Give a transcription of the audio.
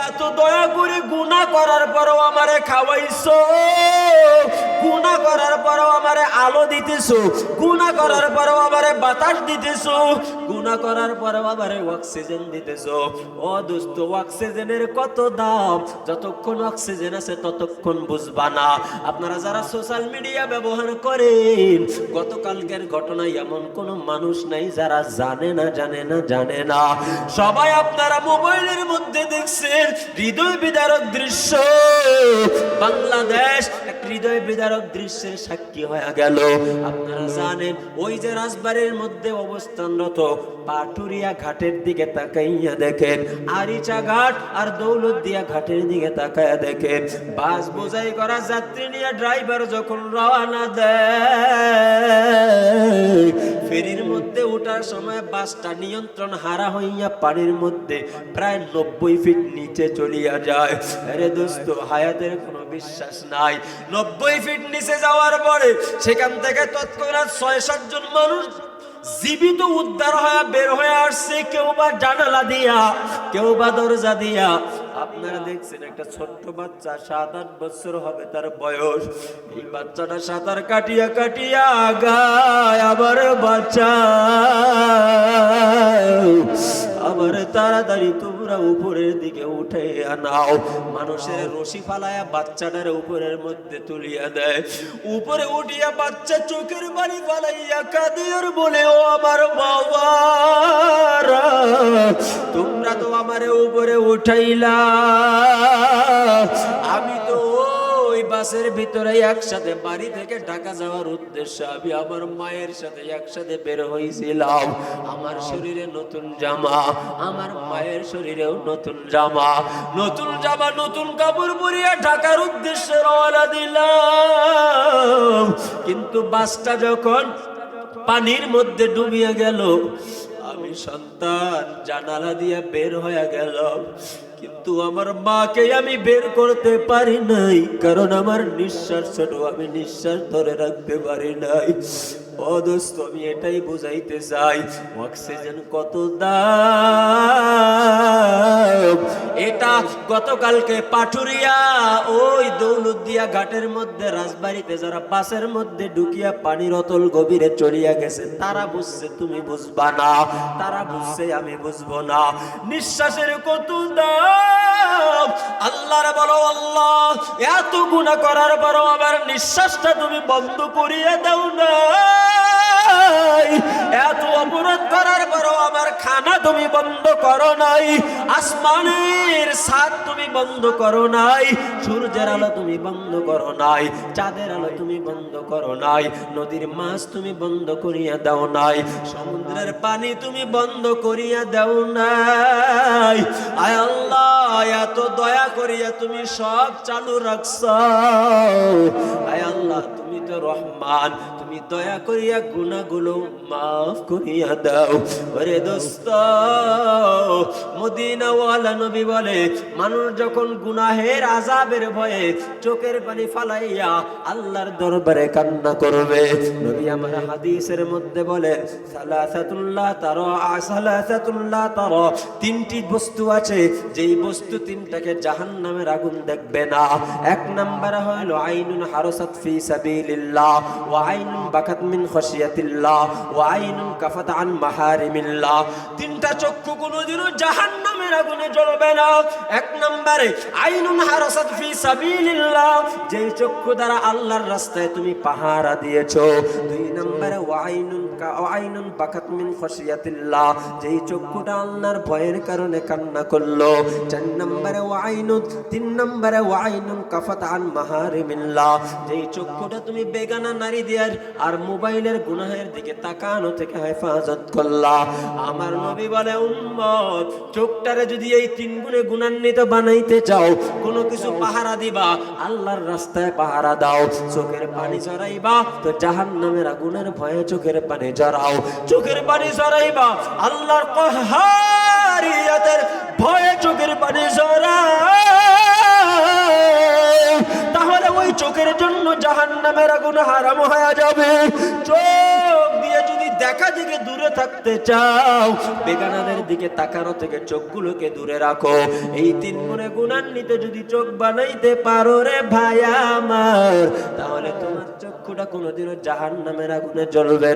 এত দয়া করে গুনাহ করার পরও আমারে খাওয়াইছো, গুনাহ করার পরও আমারে আলো দিতেছো, গুনাহ করার পরও আমারে বাতাস দিতেছো, গুনাহ করার পরও আমারে অক্সিজেন দিতেছো। ও দোস্ত, অক্সিজেনের কত দাম, যতক্ষণ অক্সিজেন আছে ততক্ষণ বুঝবা না। আপনারা যারা সোশ্যাল মিডিয়া ব্যবহার করেন, গতকালকের ঘটনায় এমন কোন মানুষ নাই যারা জানে না। সবাই আপনারা মোবাইলের মধ্যে দেখছেন হৃদয় বিদারক দৃশ্য। বাংলাদেশ এক হৃদয় বিদারক দৃশ্যের সাক্ষী হয়ে গেল। আপনারা জানেন ওই যে রাজবাড়ির মধ্যে অবস্থানরত পাটুরিয়া ঘাটের দিকে তাকাইয়া দেখেন, আরিচা ঘাট আর দৌলতদিয়া ঘাটের দিকে তাকাইয়া দেখেন, বাস বোঝাই করা যাত্রী নিয়ে ড্রাইভার যখন রওনা দেয়, ফেরির মধ্যে ওঠার সময় বাসটা নিয়ন্ত্রণ হারা হইয়া পানির মধ্যে প্রায় 90 ফিট নিচে চলিয়া যায়। আরে দোস্ত, হায়াতের কোনো বিশ্বাস নাই। 90 ফিট নিচে যাওয়ার পরে সেখান থেকে তৎক্ষণাৎ 6-7 জন মানুষ জীবিত উদ্ধার হয়ে বের হয়ে আসছে, কেউ বা জানালা দিয়া, কেউ বা দরজা দিয়া। আপনারা দেখছেন একটা ছোট্ট বাচ্চা, 7-8 বছর হবে তার বয়স। এই বাচ্চাটা সাঁতার কাটিয়া কাটিয়া গায়, আবার বাচ্চা আবার তাড়াতাড়ি তোমরা উপরের দিকে উঠে আনাও। মানুষের রশি ফালায়া বাচ্চাটার উপরের মধ্যে তুলিয়া দেয়। উপরে উঠিয়া বাচ্চা চোখের বাড়ি ফালাইয়া কাঁদে আর বলে, ও আমার বাবা, তোমরা তো আমারে উপরে উঠাইলা, আমি তো ওই বাসের ভিতরে একসাথে বাড়ি থেকে ঢাকা যাওয়ার উদ্দেশ্যে আমি আমার মায়ের সাথে একসাথে বের হয়েছিলাম। আমার শরীরে নতুন জামা, আমার মায়ের শরীরেও নতুন জামা, নতুন কাপড় পরিয়া ঢাকার উদ্দেশ্যে রওনা দিলাম। কিন্তু বাসটা যখন পানির মধ্যে ডুবিয়ে গেল, আমি সন্তান জানালা দিয়ে বের হয়ে গেলাম, কিন্তু আমার মাকে আমি বের করতে পারি নাই, কারণ আমার নিঃশ্বাস ছোট, আমি নিঃশ্বাস ধরে রাখতে পারি নাই। ও দোস্ত, আমি এটাই বুঝাইতে চাই অক্সিজেন কত দাম। এটা গতকালকে পাটুরিয়া ওই দৌলতদিয়া ঘাটের মধ্যে রাজবাড়িতে যারা বাসের মধ্যে ঢুকিয়া পানির অতল গভীরে চলিয়া গেছে, তারা বুঝছে, তুমি বুঝবা না। তারা বুঝছে, আমি বুঝবো না। নিঃশ্বাসের কত দাম। আল্লাহর বলো, আল্লাহ, এত গুনাহ করার পরও আমার নিঃশ্বাসটা তুমি বন্ধ করিয়ে দাও না। এত অপরাধ করার পরও আমার খানা তুমি বন্ধ করো নাই, আসমানের ছাদ তুমি বন্ধ করো নাই, সূর্যের আলো তুমি বন্ধ করো নাই, চাঁদের আলো তুমি বন্ধ করো নাই, নদীর মাছ তুমি বন্ধ করিয়া দাও নাই, সমুদ্রের পানি তুমি বন্ধ করিয়া দাও নাই। আয় আল্লাহ, এত দয়া করিয়া তুমি সব চালু রাখছো। আয় আল্লাহ, তুমি তো রহমান, তুমি দয়া করিয়া গুনাহগুলো মাফ করিয়া দাও। ওরে দোস্ত, মদিনাওয়ালা নবী বলে, মানুষ যখন গুনাহের আযাবের ভয়ে চোখের পানি ফালাইয়া আল্লাহর দরবারে কান্না করবে, নবী আমার হাদিসের মধ্যে বলে, সালাসাতুল্লাহ তারা, তিনটি বস্তু আছে, যেই বস্তু তিনটাকে জাহান্নামের আগুন দেখবে না। এক নম্বরে হলো আইনুন হারাসাত ফি সাবিলিল্লাহ, ওয়া আইনুন বাকাত মিন খাশিয়াতিল্লাহ, ওয়া আইনুন কাফাত আন মাহারিমিল্লাহ। তিনটা চক্ষু কোনোদিনও জাহান্নামের আগুনে জ্বলবে না। এক নম্বরে আইনুন হারাসাত ফি সাবিলিল্লাহ, যেই চক্ষু দ্বারা আল্লাহর রাস্তায় তুমি পাহারা দিয়েছো। দুই নম্বরে ওয়া আইনুন বাকাত মিন খাশিয়াতিল্লাহ, যেই চক্ষুটা আল্লাহর ভয়ের কারণে কান্না করলো। চার নম্বরে তিন নম্বরে ওয়া আইনুন কাফাত আন মাহারিমিল্লাহ, যেই চক্ষুটা তুমি বেগানা নারী দিয়ার আর মোবাইলের গুনাহের দিকে তাকানো থেকে হেফাজত করলা। আমার নবী বলে, উম্মত, চোখটারে যদি এই তিন গুণে গুণান্বিত বানাইতে চাও, কোনো কিছু পাহারা দিবা, আল্লাহর রাস্তায় পাহারা দাও। চোখের পানি ঝরাইবা তো জাহান্নামের আগুনের ভয়ে চোখের পানি ঝরাও। চোখের পানি ঝরাইবা আল্লাহর কহারিয়াতের ভয়ে চোখের পানি ঝরাও। তাহলে ওই চোখের জন্য জাহান্নামের আগুন হারাম হয়ে যাবে। চোখ দিয়ে যদি দেখা দিকে দূরে থাকতে চাও, বেগানাদের দিকে তাকানো থেকে চোখগুলোকে দূরে রাখো। এই 3 গুণে গুণান্বিত যদি চোখ বানাইতে পারো রে ভাই আমার, তাহলে তোমার চক্ষুটা কোনোদিনও জাহান্নামের আগুনে জ্বলবে না।